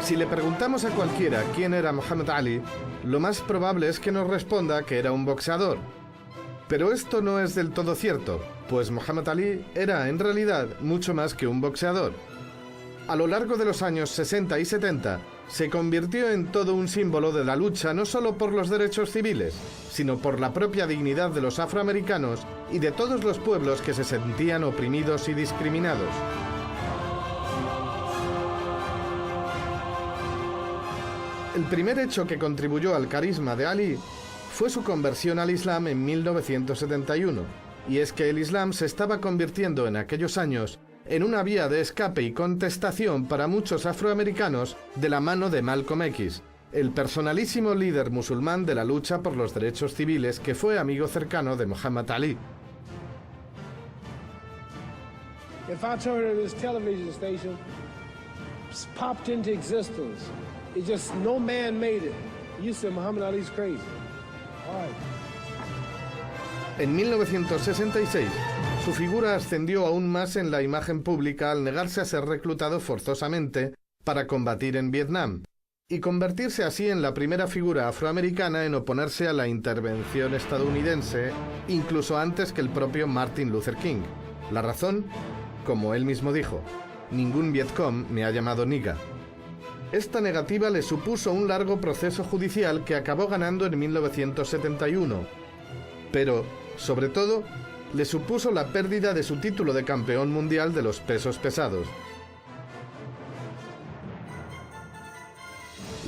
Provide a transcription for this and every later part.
Si le preguntamos a cualquiera quién era Muhammad Ali, lo más probable es que nos responda que era un boxeador. Pero esto no es del todo cierto, pues Muhammad Ali era en realidad mucho más que un boxeador. A lo largo de los años 60 y 70, se convirtió en todo un símbolo de la lucha no solo por los derechos civiles, sino por la propia dignidad de los afroamericanos y de todos los pueblos que se sentían oprimidos y discriminados. El primer hecho que contribuyó al carisma de Ali fue su conversión al Islam en 1971, y es que el Islam se estaba convirtiendo en aquellos años en una vía de escape y contestación para muchos afroamericanos de la mano de Malcolm X, el personalísimo líder musulmán de la lucha por los derechos civiles que fue amigo cercano de Muhammad Ali. If I turn this television station popped into existence, it just no man made it. You said Muhammad Ali's crazy. All right. En 1966, su figura ascendió aún más en la imagen pública al negarse a ser reclutado forzosamente para combatir en Vietnam, y convertirse así en la primera figura afroamericana en oponerse a la intervención estadounidense, incluso antes que el propio Martin Luther King. La razón, como él mismo dijo, ningún Vietcong me ha llamado nigga. Esta negativa le supuso un largo proceso judicial que acabó ganando en 1971, pero, sobre todo, le supuso la pérdida de su título de campeón mundial de los pesos pesados.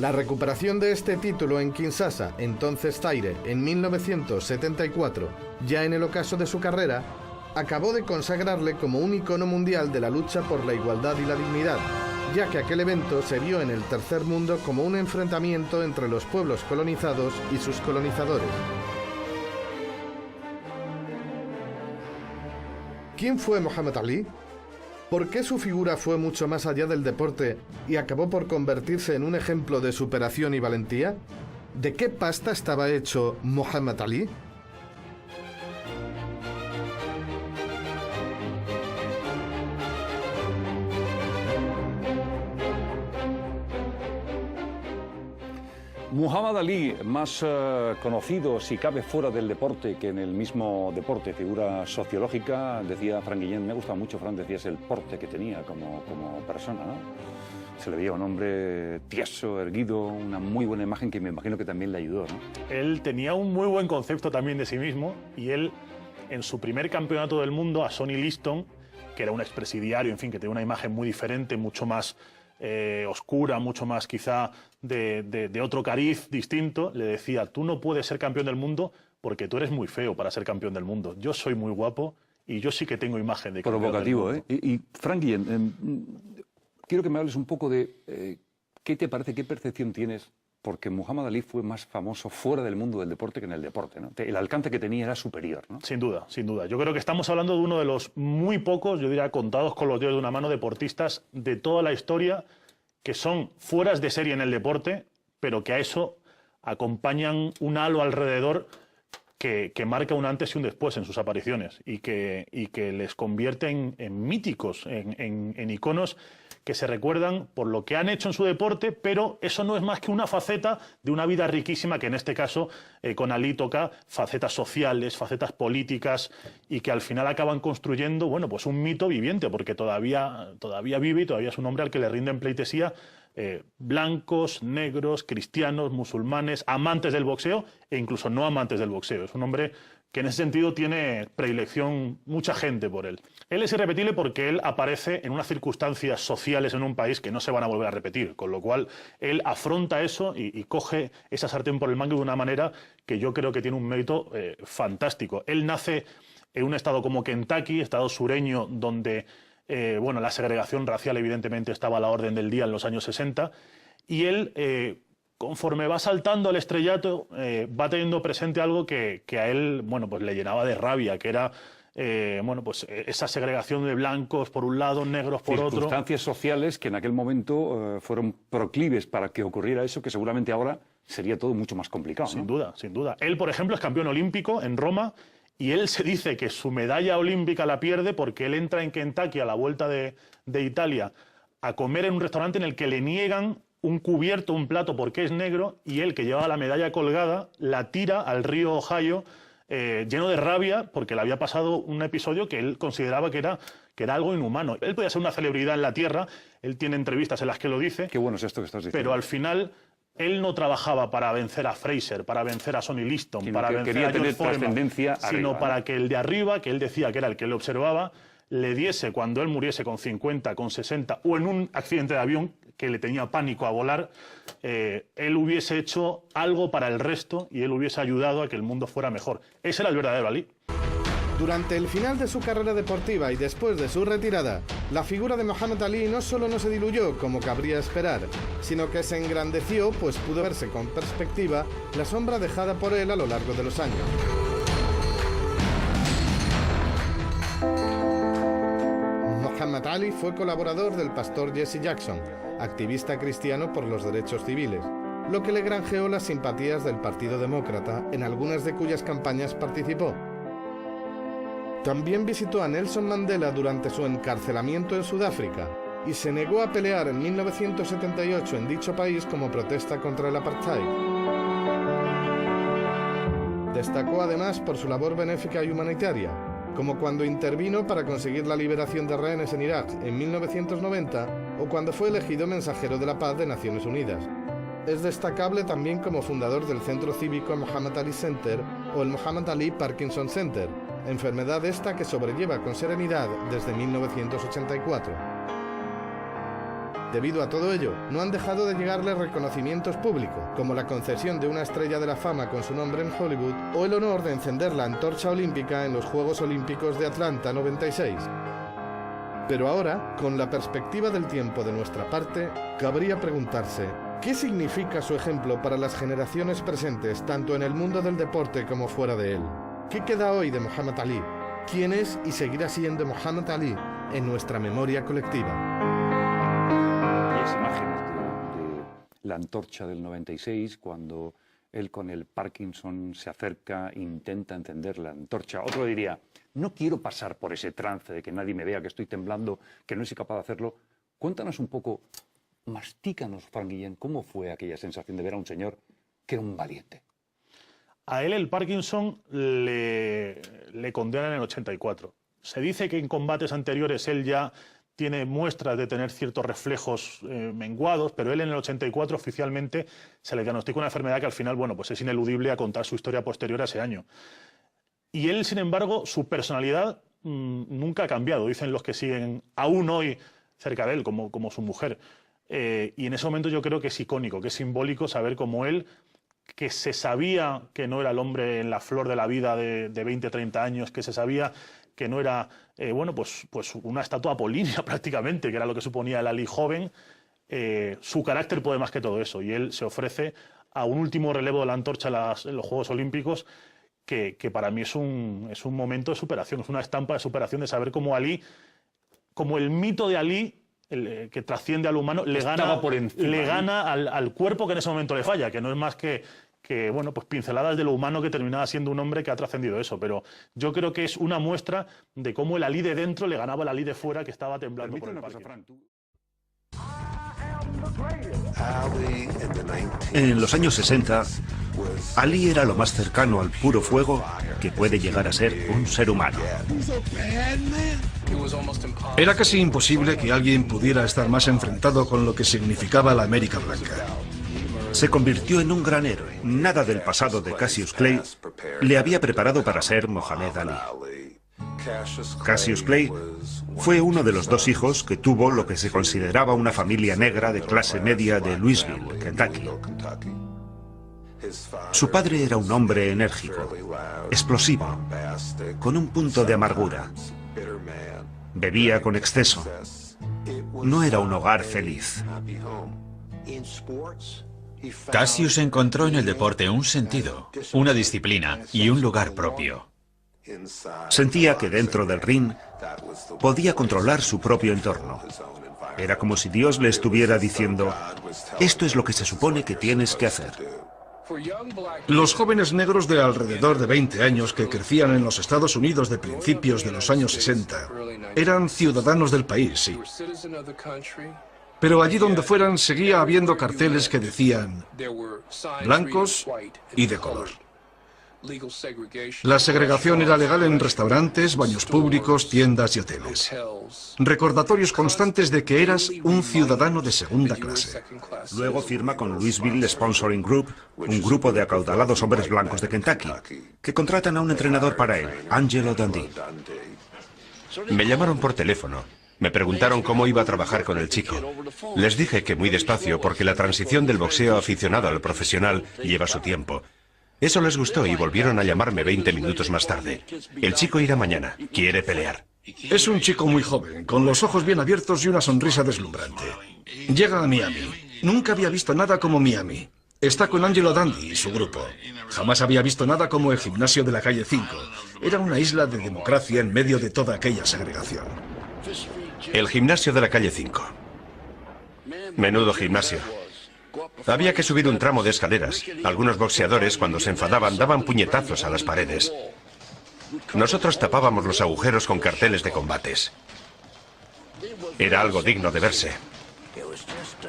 La recuperación de este título en Kinshasa, entonces Zaire, en 1974, ya en el ocaso de su carrera, acabó de consagrarle como un icono mundial de la lucha por la igualdad y la dignidad, ya que aquel evento se vio en el tercer mundo como un enfrentamiento entre los pueblos colonizados y sus colonizadores. ¿Quién fue Muhammad Ali? ¿Por qué su figura fue mucho más allá del deporte y acabó por convertirse en un ejemplo de superación y valentía? ¿De qué pasta estaba hecho Muhammad Ali? Muhammad Ali, más conocido, si cabe, fuera del deporte que en el mismo deporte, figura sociológica, decía Frank Guillén, me ha gustado mucho, Frank, decías el porte que tenía como persona, ¿no? Se le veía un hombre tieso, erguido, una muy buena imagen que me imagino que también le ayudó, ¿no? Él tenía un muy buen concepto también de sí mismo, y él, en su primer campeonato del mundo, a Sonny Liston, que era un expresidiario, en fin, que tenía una imagen muy diferente, mucho más oscura, mucho más quizá de otro cariz distinto, le decía, tú no puedes ser campeón del mundo porque tú eres muy feo para ser campeón del mundo. Yo soy muy guapo y yo sí que tengo imagen de campeón provocativo, del mundo. Y Frank Guillén, quiero que me hables un poco de qué te parece, qué percepción tienes, porque Muhammad Ali fue más famoso fuera del mundo del deporte que en el deporte, ¿no? El alcance que tenía era superior, ¿no? Sin duda, sin duda. Yo creo que estamos hablando de uno de los muy pocos, yo diría contados con los dedos de una mano, deportistas de toda la historia que son fueras de serie en el deporte, pero que a eso acompañan un halo alrededor que marca un antes y un después en sus apariciones y que les convierte en míticos, en iconos que se recuerdan por lo que han hecho en su deporte, pero eso no es más que una faceta de una vida riquísima que en este caso con Ali toca facetas sociales, facetas políticas, y que al final acaban construyendo, bueno, pues un mito viviente, porque todavía vive y todavía es un hombre al que le rinden pleitesía blancos, negros, cristianos, musulmanes, amantes del boxeo e incluso no amantes del boxeo. Es un hombre que en ese sentido tiene predilección mucha gente por él. Él es irrepetible porque él aparece en unas circunstancias sociales en un país que no se van a volver a repetir, con lo cual él afronta eso y coge esa sartén por el mango de una manera que yo creo que tiene un mérito fantástico. Él nace en un estado como Kentucky, estado sureño, donde bueno, la segregación racial evidentemente estaba a la orden del día en los años 60, y él conforme va saltando al estrellato, va teniendo presente algo que a él, bueno, pues le llenaba de rabia, que era bueno, pues esa segregación de blancos por un lado, negros por otro. Circunstancias sociales que en aquel momento fueron proclives para que ocurriera eso, que seguramente ahora sería todo mucho más complicado, ¿no? Sin duda, sin duda. Él, por ejemplo, es campeón olímpico en Roma y él se dice que su medalla olímpica la pierde porque él entra en Kentucky a la vuelta de Italia a comer en un restaurante en el que le niegan un cubierto, un plato, porque es negro, y él, que llevaba la medalla colgada, la tira al río Ohio lleno de rabia porque le había pasado un episodio que él consideraba que era algo inhumano. Él podía ser una celebridad en la tierra, él tiene entrevistas en las que lo dice. Qué bueno es esto que estás diciendo. Pero al final él no trabajaba para vencer a Fraser, para vencer a Sonny Liston, para vencer a George Foreman, sino para que el de arriba, que él decía que era el que le observaba, le diese, cuando él muriese con 50, con 60, o en un accidente de avión, que le tenía pánico a volar, él hubiese hecho algo para el resto y él hubiese ayudado a que el mundo fuera mejor. Ese era el verdadero Ali. Durante el final de su carrera deportiva y después de su retirada, la figura de Muhammad Ali no solo no se diluyó como cabría esperar, sino que se engrandeció, pues pudo verse con perspectiva la sombra dejada por él a lo largo de los años. Muhammad Ali fue colaborador del pastor Jesse Jackson, activista cristiano por los derechos civiles, lo que le granjeó las simpatías del Partido Demócrata, en algunas de cuyas campañas participó. También visitó a Nelson Mandela durante su encarcelamiento en Sudáfrica y se negó a pelear en 1978 en dicho país como protesta contra el apartheid. Destacó además por su labor benéfica y humanitaria, como cuando intervino para conseguir la liberación de rehenes en Irak en 1990 o cuando fue elegido mensajero de la paz de Naciones Unidas. Es destacable también como fundador del centro cívico Muhammad Ali Center o el Muhammad Ali Parkinson Center, enfermedad esta que sobrelleva con serenidad desde 1984. Debido a todo ello, no han dejado de llegarle reconocimientos públicos, como la concesión de una estrella de la fama con su nombre en Hollywood o el honor de encender la antorcha olímpica en los Juegos Olímpicos de Atlanta 96. Pero ahora, con la perspectiva del tiempo de nuestra parte, cabría preguntarse, ¿qué significa su ejemplo para las generaciones presentes, tanto en el mundo del deporte como fuera de él? ¿Qué queda hoy de Muhammad Ali? ¿Quién es y seguirá siendo Muhammad Ali en nuestra memoria colectiva? Imágenes de la antorcha del 96, cuando él con el Parkinson se acerca, intenta encender la antorcha. Otro diría, no quiero pasar por ese trance de que nadie me vea, que estoy temblando, que no soy capaz de hacerlo. Cuéntanos un poco, mastícanos, Frank Guillén, ¿cómo fue aquella sensación de ver a un señor que era un valiente? A él el Parkinson le condena en el 84. Se dice que en combates anteriores él ya tiene muestras de tener ciertos reflejos menguados, pero él en el 84 oficialmente se le diagnostica una enfermedad que al final, bueno, pues es ineludible a contar su historia posterior a ese año. Y él, sin embargo, su personalidad nunca ha cambiado, dicen los que siguen aún hoy cerca de él, como su mujer. Y en ese momento yo creo que es icónico, que es simbólico saber cómo él, que se sabía que no era el hombre en la flor de la vida de 20, 30 años, que se sabía que no era, bueno, pues una estatua apolínea prácticamente, que era lo que suponía el Ali joven. Su carácter puede más que todo eso, y él se ofrece a un último relevo de la antorcha en los Juegos Olímpicos, que para mí es un momento de superación, es una estampa de superación, de saber cómo Ali, como el mito de Ali, que trasciende al humano, le gana al cuerpo que en ese momento le falla, que no es más que bueno, pues pinceladas de lo humano que terminaba siendo un hombre que ha trascendido eso. Pero yo creo que es una muestra de cómo el Ali de dentro le ganaba al Ali de fuera, que estaba temblando por el parque. En los años 60, Ali era lo más cercano al puro fuego que puede llegar a ser un ser humano. Era casi imposible que alguien pudiera estar más enfrentado con lo que significaba la América blanca. Se convirtió en un gran héroe. Nada del pasado de Cassius Clay le había preparado para ser Muhammad Ali. Cassius Clay fue uno de los dos hijos que tuvo lo que se consideraba una familia negra de clase media de Louisville, Kentucky. Su padre era un hombre enérgico, explosivo, con un punto de amargura. Bebía con exceso. No era un hogar feliz. Cassius encontró en el deporte un sentido, una disciplina y un lugar propio. Sentía que dentro del ring podía controlar su propio entorno. Era como si Dios le estuviera diciendo, esto es lo que se supone que tienes que hacer. Los jóvenes negros de alrededor de 20 años que crecían en los Estados Unidos de principios de los años 60 eran ciudadanos del país, sí. Pero allí donde fueran seguía habiendo carteles que decían blancos y de color. La segregación era legal en restaurantes, baños públicos, tiendas y hoteles. Recordatorios constantes de que eras un ciudadano de segunda clase. Luego firma con Louisville Sponsoring Group, un grupo de acaudalados hombres blancos de Kentucky, que contratan a un entrenador para él, Angelo Dundee. Me llamaron por teléfono. Me preguntaron cómo iba a trabajar con el chico. Les dije que muy despacio porque la transición del boxeo aficionado al profesional lleva su tiempo. Eso les gustó y volvieron a llamarme 20 minutos más tarde. El chico irá mañana. Quiere pelear. Es un chico muy joven, con los ojos bien abiertos y una sonrisa deslumbrante. Llega a Miami. Nunca había visto nada como Miami. Está con Angelo Dundee y su grupo. Jamás había visto nada como el gimnasio de la calle 5. Era una isla de democracia en medio de toda aquella segregación. El gimnasio de la calle 5. Menudo gimnasio. Había que subir un tramo de escaleras. Algunos boxeadores, cuando se enfadaban, daban puñetazos a las paredes. Nosotros tapábamos los agujeros con carteles de combates. Era algo digno de verse.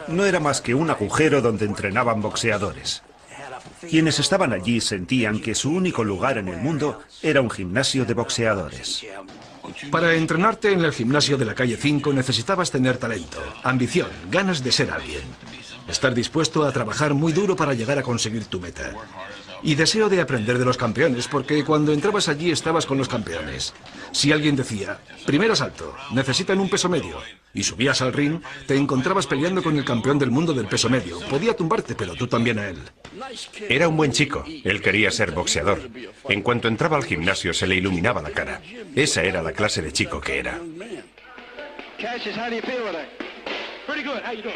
No era más que un agujero donde entrenaban boxeadores. Quienes estaban allí sentían que su único lugar en el mundo era un gimnasio de boxeadores. Para entrenarte en el gimnasio de la calle 5 necesitabas tener talento, ambición, ganas de ser alguien. Estar dispuesto a trabajar muy duro para llegar a conseguir tu meta. Y deseo de aprender de los campeones, porque cuando entrabas allí estabas con los campeones. Si alguien decía, primer asalto, necesitan un peso medio, y subías al ring, te encontrabas peleando con el campeón del mundo del peso medio. Podía tumbarte, pero tú también a él. Era un buen chico. Él quería ser boxeador. En cuanto entraba al gimnasio se le iluminaba la cara. Esa era la clase de chico que era. Cassius, how do you feel today? Pretty good. How you doing?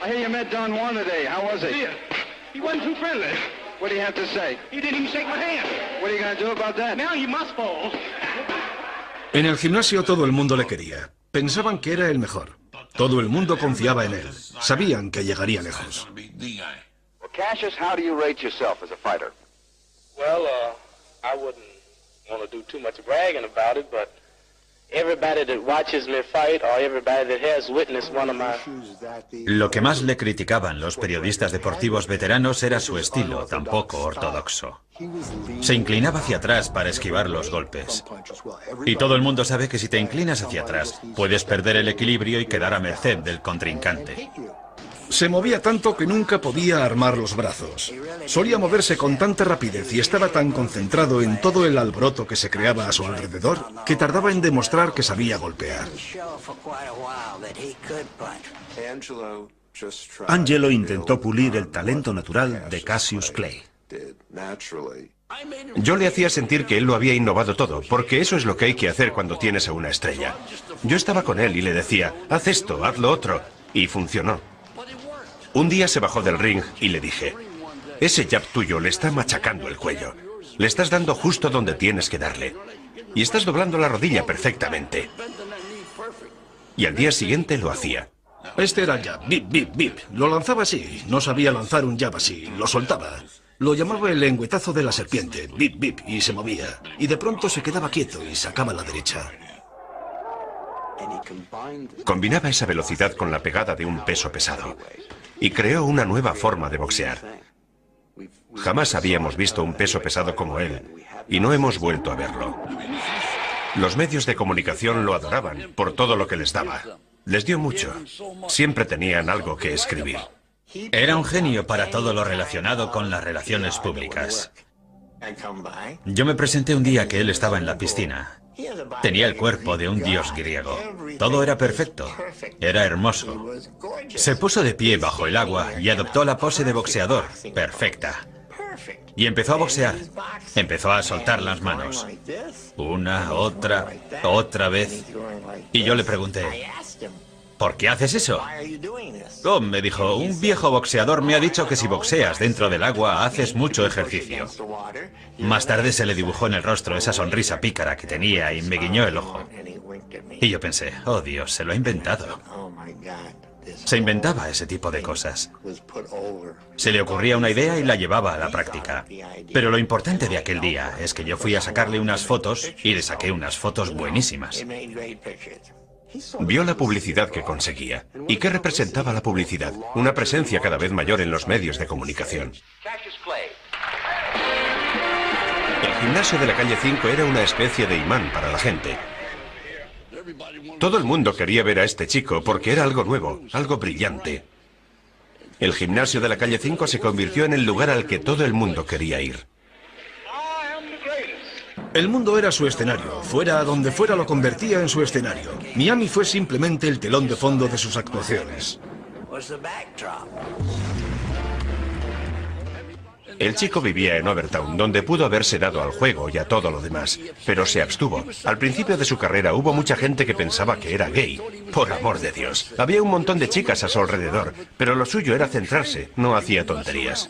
I hear you met Don Juan today. How was it? Yeah. He wasn't too friendly. What do you have to say? He didn't even shake my hand. What are you going to do about that? Now you must fall. En el gimnasio todo el mundo le quería. Pensaban que era el mejor. Todo el mundo confiaba en él. Sabían que llegaría lejos. Well, Cassius, how do you rate yourself as a fighter? Well, I wouldn't want to do too much bragging about it, but everybody that watches me fight or everybody that has witnessed one of my... Lo que más le criticaban los periodistas deportivos veteranos era su estilo tan poco ortodoxo. Se inclinaba hacia atrás para esquivar los golpes. Y todo el mundo sabe que si te inclinas hacia atrás, puedes perder el equilibrio y quedar a merced del contrincante. Se movía tanto que nunca podía armar los brazos. Solía moverse con tanta rapidez y estaba tan concentrado en todo el alboroto que se creaba a su alrededor que tardaba en demostrar que sabía golpear. Angelo intentó pulir el talento natural de Cassius Clay. Yo le hacía sentir que él lo había innovado todo, porque eso es lo que hay que hacer cuando tienes a una estrella. Yo estaba con él y le decía, haz esto, haz lo otro, y funcionó. Un día se bajó del ring y le dije, ese jab tuyo le está machacando el cuello. Le estás dando justo donde tienes que darle. Y estás doblando la rodilla perfectamente. Y al día siguiente lo hacía. Este era jab, bip, bip, bip. Lo lanzaba así. No sabía lanzar un jab así. Lo soltaba. Lo llamaba el lengüetazo de la serpiente. Bip, bip. Y se movía. Y de pronto se quedaba quieto y sacaba la derecha. Combinaba esa velocidad con la pegada de un peso pesado. Y creó una nueva forma de boxear. Jamás habíamos visto un peso pesado como él, y no hemos vuelto a verlo. Los medios de comunicación lo adoraban por todo lo que les daba. Les dio mucho. Siempre tenían algo que escribir. Era un genio para todo lo relacionado con las relaciones públicas. Yo me presenté un día que él estaba en la piscina. Tenía el cuerpo de un dios griego. Todo era perfecto. Era hermoso. Se puso de pie bajo el agua y adoptó la pose de boxeador. Perfecta. Y empezó a boxear. Empezó a soltar las manos. Una, otra vez. Y yo le pregunté, ¿por qué haces eso? Oh, me dijo, un viejo boxeador me ha dicho que si boxeas dentro del agua haces mucho ejercicio. Más tarde se le dibujó en el rostro esa sonrisa pícara que tenía y me guiñó el ojo. Y yo pensé, oh Dios, se lo ha inventado. Se inventaba ese tipo de cosas. Se le ocurría una idea y la llevaba a la práctica. Pero lo importante de aquel día es que yo fui a sacarle unas fotos y le saqué unas fotos buenísimas. Vio la publicidad que conseguía. ¿Y qué representaba la publicidad? Una presencia cada vez mayor en los medios de comunicación. El gimnasio de la calle 5 era una especie de imán para la gente. Todo el mundo quería ver a este chico porque era algo nuevo, algo brillante. El gimnasio de la calle 5 se convirtió en el lugar al que todo el mundo quería ir. El mundo era su escenario. Fuera donde fuera lo convertía en su escenario. Miami fue simplemente el telón de fondo de sus actuaciones. El chico vivía en Overtown, donde pudo haberse dado al juego y a todo lo demás, pero se abstuvo. Al principio de su carrera hubo mucha gente que pensaba que era gay. Por amor de Dios. Había un montón de chicas a su alrededor, pero lo suyo era centrarse, no hacía tonterías.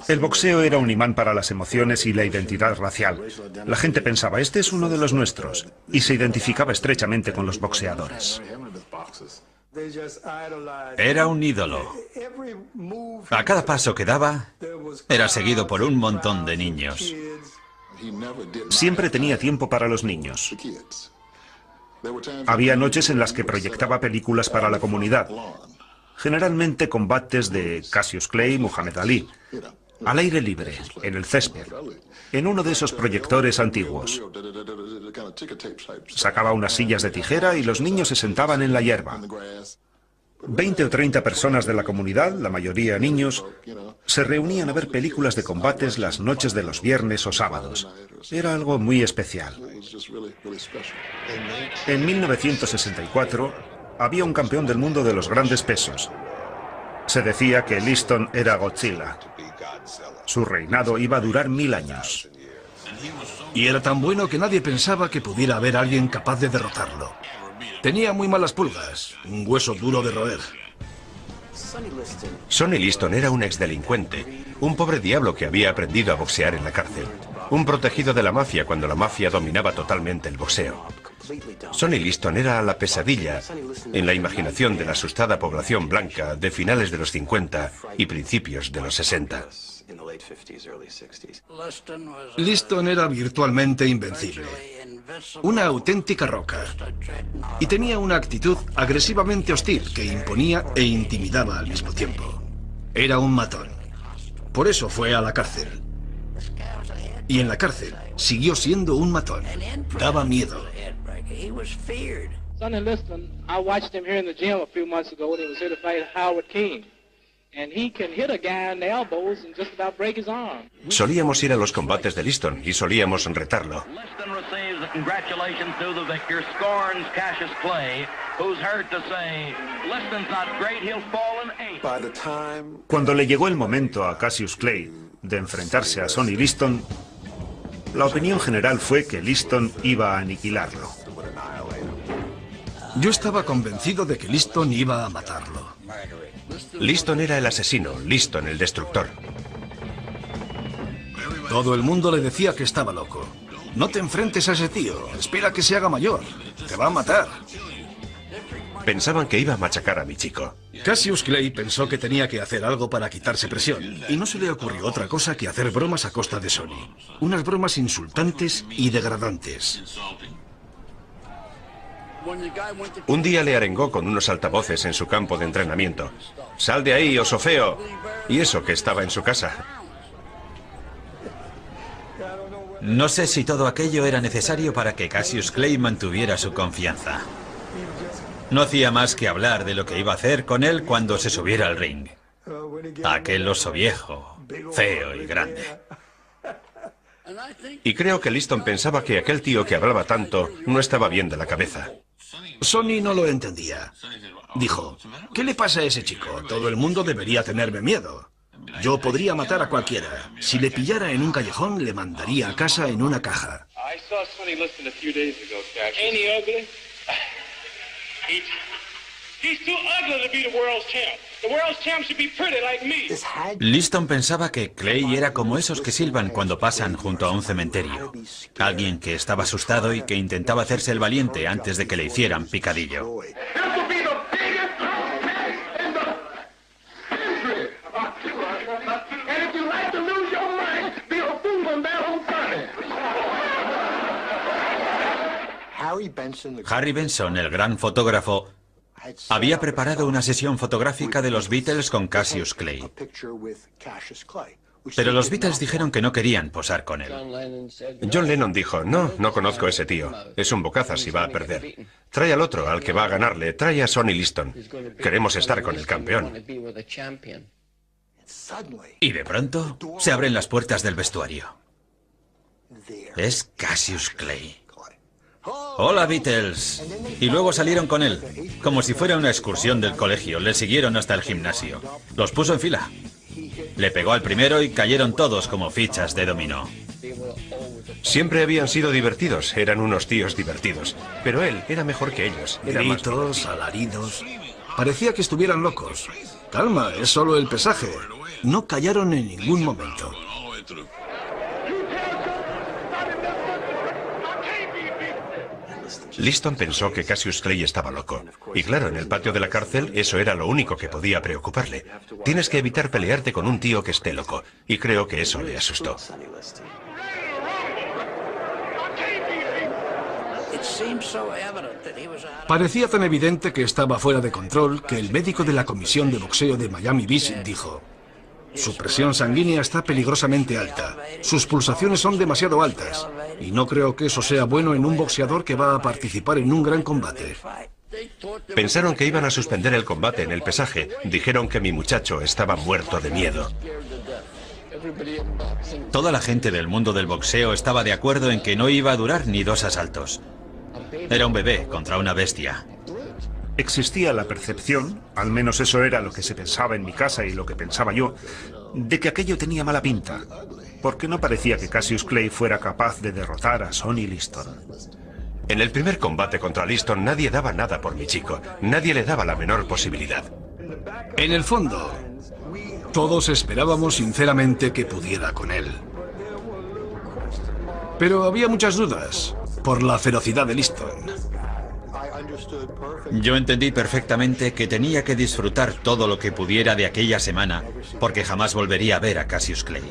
El boxeo era un imán para las emociones y la identidad racial. La gente pensaba, este es uno de los nuestros, y se identificaba estrechamente con los boxeadores. Era un ídolo. A cada paso que daba, era seguido por un montón de niños. Siempre tenía tiempo para los niños. Había noches en las que proyectaba películas para la comunidad. Generalmente combates de Cassius Clay y Muhammad Ali. Al aire libre, en el césped, en uno de esos proyectores antiguos. Sacaba unas sillas de tijera y los niños se sentaban en la hierba. 20 o 30 personas de la comunidad, la mayoría niños, se reunían a ver películas de combates las noches de los viernes o sábados. Era algo muy especial. En 1964 había un campeón del mundo de los grandes pesos. Se decía que Liston era Godzilla. Su reinado iba a durar 1000 años. Y era tan bueno que nadie pensaba que pudiera haber alguien capaz de derrotarlo. Tenía muy malas pulgas, un hueso duro de roer. Sonny Liston era un exdelincuente, un pobre diablo que había aprendido a boxear en la cárcel. Un protegido de la mafia cuando la mafia dominaba totalmente el boxeo. Sonny Liston era la pesadilla en la imaginación de la asustada población blanca de finales de los 50 y principios de los 60. Liston era virtualmente invencible. Una auténtica roca. Y tenía una actitud agresivamente hostil que imponía e intimidaba al mismo tiempo. Era un matón. Por eso fue a la cárcel. Y en la cárcel siguió siendo un matón. Daba miedo. Sonny Liston, I watched him here in the gym a few months ago when he was here to fight Howard King. And he can hit a guy in the elbows and just about break his arm. Solíamos ir a los combates de Liston y solíamos retarlo. Liston receives the congratulations to the victor, scorns Cassius Clay, who's heard to say, Liston's not great, he'll fall in 8. Cuando le llegó el momento a Cassius Clay de enfrentarse a Sonny Liston, la opinión general fue que Liston iba a aniquilarlo. Yo estaba convencido de que Liston iba a matarlo. Liston era el asesino, Liston el destructor. Todo el mundo le decía que estaba loco. No te enfrentes a ese tío, espera que se haga mayor. Te va a matar. Pensaban que iba a machacar a mi chico. Cassius Clay pensó que tenía que hacer algo para quitarse presión, y no se le ocurrió otra cosa que hacer bromas a costa de Sonny. Unas bromas insultantes y degradantes. Un día le arengó con unos altavoces en su campo de entrenamiento. ¡Sal de ahí, oso feo! Y eso que estaba en su casa. No sé si todo aquello era necesario para que Cassius Clay mantuviera su confianza. No hacía más que hablar de lo que iba a hacer con él cuando se subiera al ring. Aquel oso viejo, feo y grande. Y creo que Liston pensaba que aquel tío que hablaba tanto no estaba bien de la cabeza. Sonny no lo entendía. Dijo, ¿qué le pasa a ese chico? Todo el mundo debería tenerme miedo. Yo podría matar a cualquiera. Si le pillara en un callejón, le mandaría a casa en una caja. I saw Sonny Liston a few days ago, Cassius. Ain't he ugly? Liston pensaba que Clay era como esos que silban cuando pasan junto a un cementerio. Alguien que estaba asustado y que intentaba hacerse el valiente antes de que le hicieran picadillo. Harry Benson, el gran fotógrafo, había preparado una sesión fotográfica de los Beatles con Cassius Clay. Pero los Beatles dijeron que no querían posar con él. John Lennon dijo, no conozco a ese tío. Es un bocazas y va a perder. Trae al otro, al que va a ganarle. Trae a Sonny Liston. Queremos estar con el campeón. Y de pronto se abren las puertas del vestuario. Es Cassius Clay. Hola, Beatles. Y luego salieron con él, como si fuera una excursión del colegio. Le siguieron hasta el gimnasio. Los puso en fila. Le pegó al primero y cayeron todos como fichas de dominó. Siempre habían sido divertidos, eran unos tíos divertidos. Pero él era mejor que ellos. Gritos, alaridos. Parecía que estuvieran locos. Calma, es solo el pesaje. No callaron en ningún momento. Liston pensó que Cassius Clay estaba loco. Y claro, en el patio de la cárcel eso era lo único que podía preocuparle. Tienes que evitar pelearte con un tío que esté loco. Y creo que eso le asustó. Parecía tan evidente que estaba fuera de control que el médico de la comisión de boxeo de Miami Beach dijo: su presión sanguínea está peligrosamente alta. Sus pulsaciones son demasiado altas. Y no creo que eso sea bueno en un boxeador que va a participar en un gran combate. Pensaron que iban a suspender el combate en el pesaje. Dijeron que mi muchacho estaba muerto de miedo. Toda la gente del mundo del boxeo estaba de acuerdo en que no iba a durar ni 2 asaltos. Era un bebé contra una bestia. Existía la percepción, al menos eso era lo que se pensaba en mi casa y lo que pensaba yo, de que aquello tenía mala pinta, porque no parecía que Cassius Clay fuera capaz de derrotar a Sonny Liston. En el primer combate contra Liston nadie daba nada por mi chico, nadie le daba la menor posibilidad. En el fondo, todos esperábamos sinceramente que pudiera con él. Pero había muchas dudas, por la ferocidad de Liston. Yo entendí perfectamente que tenía que disfrutar todo lo que pudiera de aquella semana, porque jamás volvería a ver a Cassius Clay.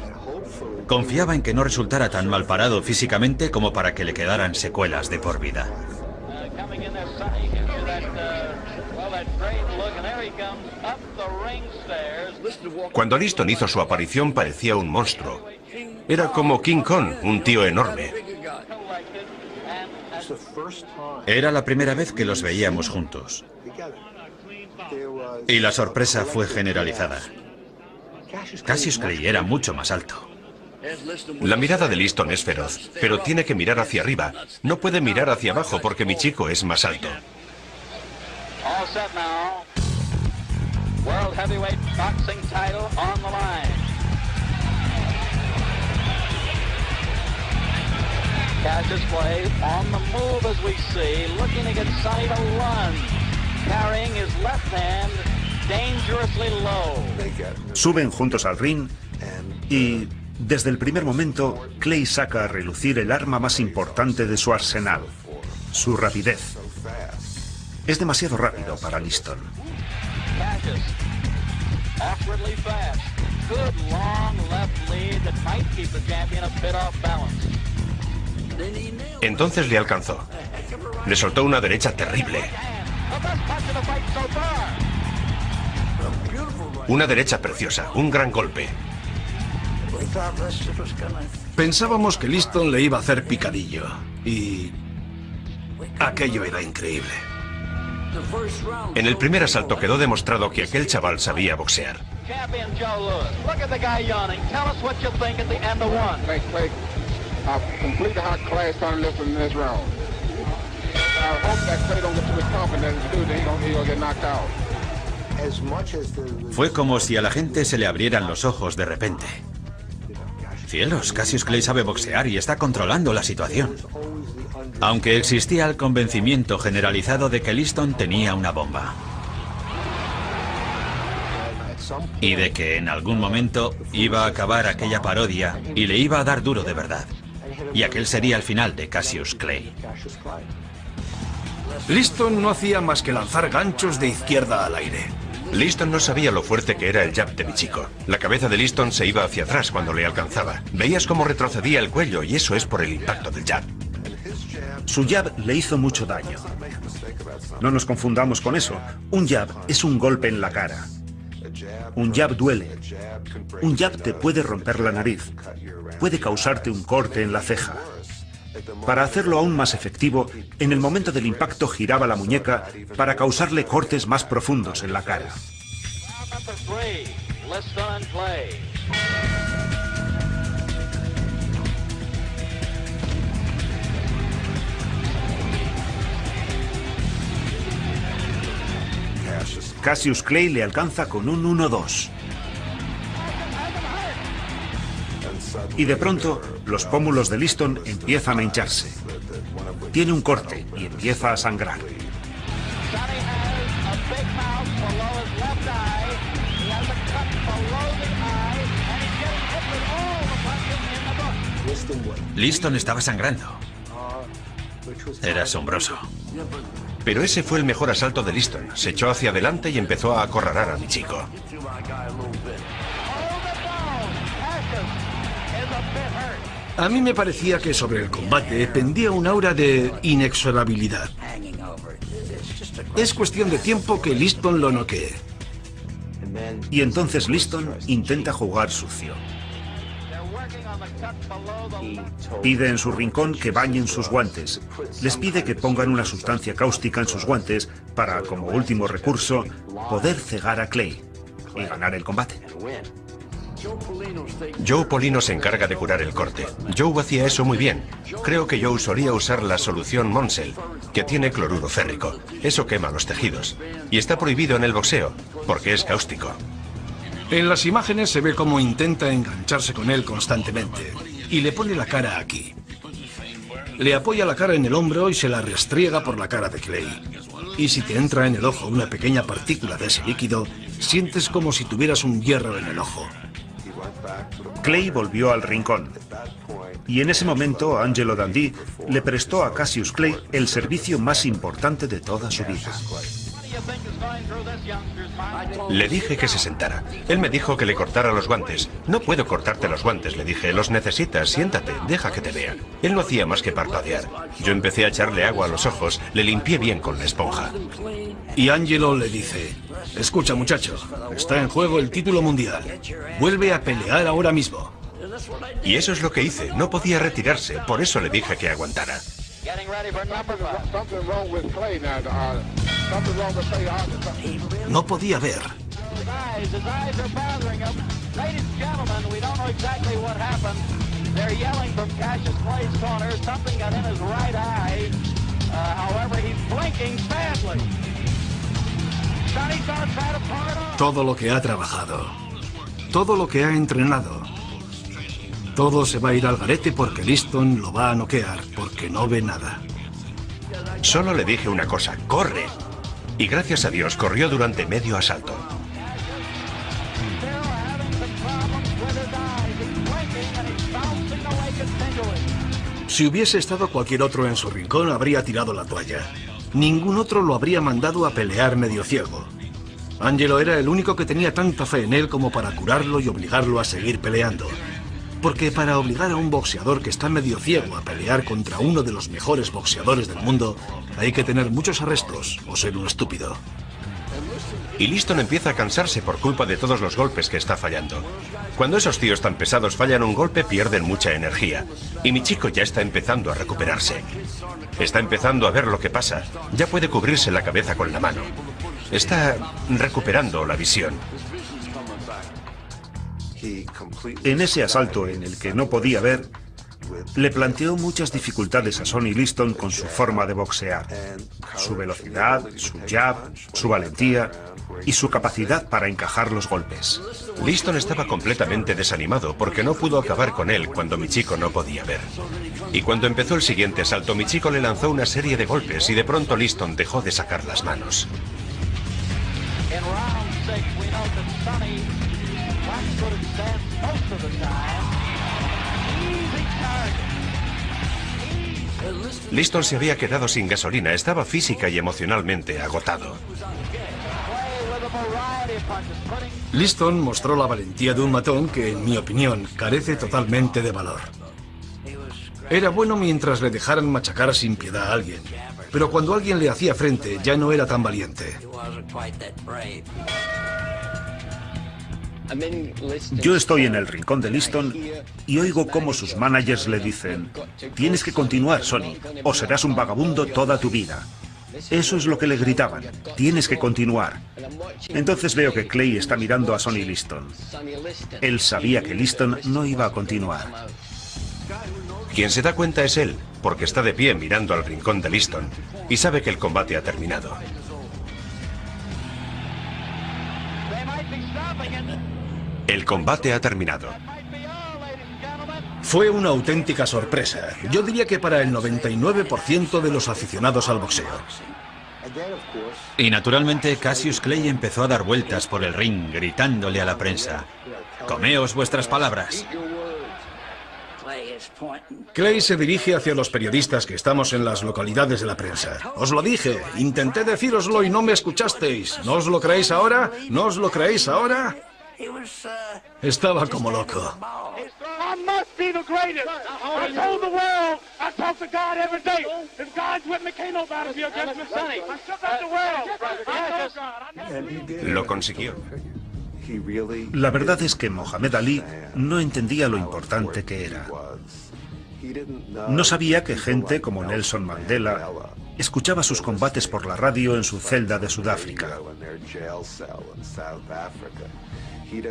Confiaba en que no resultara tan mal parado físicamente como para que le quedaran secuelas de por vida. Cuando Liston hizo su aparición parecía un monstruo. Era como King Kong, un tío enorme. Era la primera vez que los veíamos juntos. Y la sorpresa fue generalizada. Cassius Clay era mucho más alto. La mirada de Liston es feroz, pero tiene que mirar hacia arriba. No puede mirar hacia abajo porque mi chico es más alto. Cassius Clay on the move as we see, looking to get Sonny to run, carrying his left hand dangerously low. Suben juntos al ring y, desde el primer momento, Clay saca a relucir el arma más importante de su arsenal, su rapidez. Es demasiado rápido para Liston. Cassius, awkwardly fast, good long left lead that might keep the champion a bit off balance. Entonces le alcanzó. Le soltó una derecha terrible. Una derecha preciosa, un gran golpe. Pensábamos que Liston le iba a hacer picadillo. Y aquello era increíble. En el primer asalto quedó demostrado que aquel chaval sabía boxear. Complete how Clay started lifting in this round. I hope that Clay don't get too much confidence to do that he's gonna get knocked out. Fue como si a la gente se le abrieran los ojos de repente. Cielos, Cassius Clay sabe boxear y está controlando la situación. Aunque existía el convencimiento generalizado de que Liston tenía una bomba. y de que en algún momento iba a acabar aquella parodia y le iba a dar duro de verdad. Y aquel sería el final de Cassius Clay. Liston no hacía más que lanzar ganchos de izquierda al aire. Liston no sabía lo fuerte que era el jab de Michiko. La cabeza de Liston se iba hacia atrás cuando le alcanzaba. Veías cómo retrocedía el cuello y eso es por el impacto del jab. Su jab le hizo mucho daño. No nos confundamos con eso. Un jab es un golpe en la cara. Un jab duele. Un jab te puede romper la nariz. Puede causarte un corte en la ceja. Para hacerlo aún más efectivo, en el momento del impacto giraba la muñeca para causarle cortes más profundos en la cara. Cassius Clay le alcanza con un 1-2. Y de pronto, los pómulos de Liston empiezan a hincharse. Tiene un corte y empieza a sangrar. Liston estaba sangrando. Era asombroso. Pero ese fue el mejor asalto de Liston. Se echó hacia adelante y empezó a acorralar a Michiko. A mí me parecía que sobre el combate pendía un aura de inexorabilidad. Es cuestión de tiempo que Liston lo noquee. Y entonces Liston intenta jugar sucio. Pide en su rincón que bañen sus guantes. Les pide que pongan una sustancia cáustica en sus guantes para, como último recurso, poder cegar a Clay y ganar el combate. Joe Polino se encarga de curar el corte. Joe hacía eso muy bien. Creo que Joe solía usar la solución Monsell, que tiene cloruro férrico. Eso quema los tejidos. Y está prohibido en el boxeo, porque es cáustico. En las imágenes se ve cómo intenta engancharse con él constantemente. Y le pone la cara aquí. Le apoya la cara en el hombro y se la restriega por la cara de Clay. Y si te entra en el ojo una pequeña partícula de ese líquido, sientes como si tuvieras un hierro en el ojo. Clay volvió al rincón. Y en ese momento, Angelo Dundee le prestó a Cassius Clay el servicio más importante de toda su vida. Le dije que se sentara. Él me dijo que le cortara los guantes. No puedo cortarte los guantes, le dije. Los necesitas, siéntate, deja que te vea. Él no hacía más que parpadear. Yo empecé a echarle agua a los ojos, le limpié bien con la esponja. Y Angelo le dice: escucha, muchacho, está en juego el título mundial. Vuelve a pelear ahora mismo. Y eso es lo que hice. No podía retirarse, por eso le dije que aguantara. No podía ver. Todo lo que ha trabajado, todo lo que ha entrenado, todo se va a ir al garete porque Liston lo va a noquear, porque no ve nada. Solo le dije una cosa: ¡corre! Y gracias a Dios corrió durante medio asalto. Si hubiese estado cualquier otro en su rincón, habría tirado la toalla. Ningún otro lo habría mandado a pelear medio ciego. Angelo era el único que tenía tanta fe en él como para curarlo y obligarlo a seguir peleando. Porque para obligar a un boxeador que está medio ciego a pelear contra uno de los mejores boxeadores del mundo, hay que tener muchos arrestos o ser un estúpido. Y Liston empieza a cansarse por culpa de todos los golpes que está fallando. Cuando esos tíos tan pesados fallan un golpe, pierden mucha energía. Y Michiko ya está empezando a recuperarse. Está empezando a ver lo que pasa. Ya puede cubrirse la cabeza con la mano. Está recuperando la visión. En ese asalto en el que no podía ver, le planteó muchas dificultades a Sonny Liston con su forma de boxear, su velocidad, su jab, su valentía y su capacidad para encajar los golpes. Liston estaba completamente desanimado porque no pudo acabar con él cuando Michiko no podía ver. Y cuando empezó el siguiente asalto, Michiko le lanzó una serie de golpes y de pronto Liston dejó de sacar las manos. Liston se había quedado sin gasolina, estaba física y emocionalmente agotado. Liston mostró la valentía de un matón que, en mi opinión, carece totalmente de valor. Era bueno mientras le dejaran machacar sin piedad a alguien, pero cuando alguien le hacía frente ya no era tan valiente. Yo estoy en el rincón de Liston y oigo cómo sus managers le dicen: tienes que continuar, Sonny, o serás un vagabundo toda tu vida. Eso es lo que le gritaban: tienes que continuar. Entonces veo que Clay está mirando a Sonny Liston. Él sabía que Liston no iba a continuar. Quien se da cuenta es él, porque está de pie mirando al rincón de Liston y sabe que el combate ha terminado. El combate ha terminado. Fue una auténtica sorpresa. Yo diría que para el 99% de los aficionados al boxeo. Y naturalmente Cassius Clay empezó a dar vueltas por el ring gritándole a la prensa: comeos vuestras palabras. Clay se dirige hacia los periodistas que estamos en las localidades de la prensa. Os lo dije, intenté decíroslo y no me escuchasteis. ¿No os lo creéis ahora? ¿No os lo creéis ahora? Estaba como loco. Lo consiguió. La verdad es que Mohamed Ali no entendía lo importante que era. No sabía que gente como Nelson Mandela escuchaba sus combates por la radio en su celda de Sudáfrica.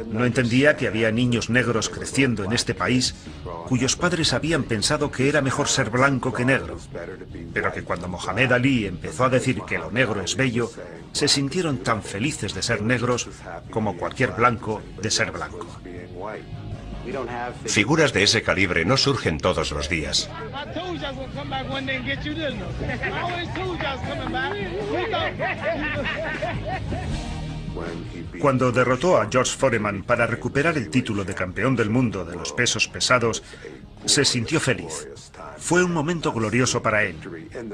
No entendía que había niños negros creciendo en este país cuyos padres habían pensado que era mejor ser blanco que negro, pero que cuando Mohamed Ali empezó a decir que lo negro es bello, se sintieron tan felices de ser negros como cualquier blanco de ser blanco. Figuras de ese calibre no surgen todos los días. Cuando derrotó a George Foreman para recuperar el título de campeón del mundo de los pesos pesados, se sintió feliz. Fue un momento glorioso para él.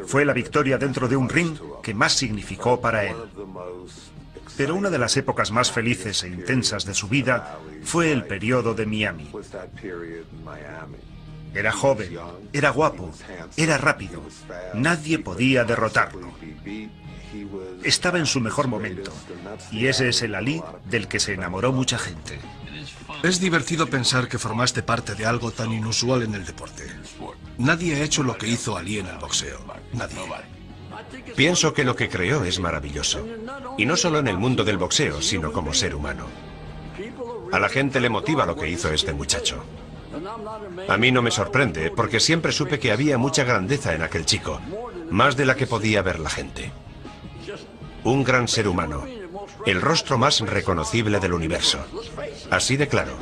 Fue la victoria dentro de un ring que más significó para él. Pero una de las épocas más felices e intensas de su vida fue el periodo de Miami. Era joven, era guapo, era rápido. Nadie podía derrotarlo. Estaba en su mejor momento, y ese es el Ali del que se enamoró mucha gente. Es divertido pensar que formaste parte de algo tan inusual en el deporte. Nadie ha hecho lo que hizo Ali en el boxeo. Nadie. Pienso que lo que creó es maravilloso. Y no solo en el mundo del boxeo, sino como ser humano. A la gente le motiva lo que hizo este muchacho. A mí no me sorprende, porque siempre supe que había mucha grandeza en aquel chico, más de la que podía ver la gente. Un gran ser humano, el rostro más reconocible del universo. Así de claro.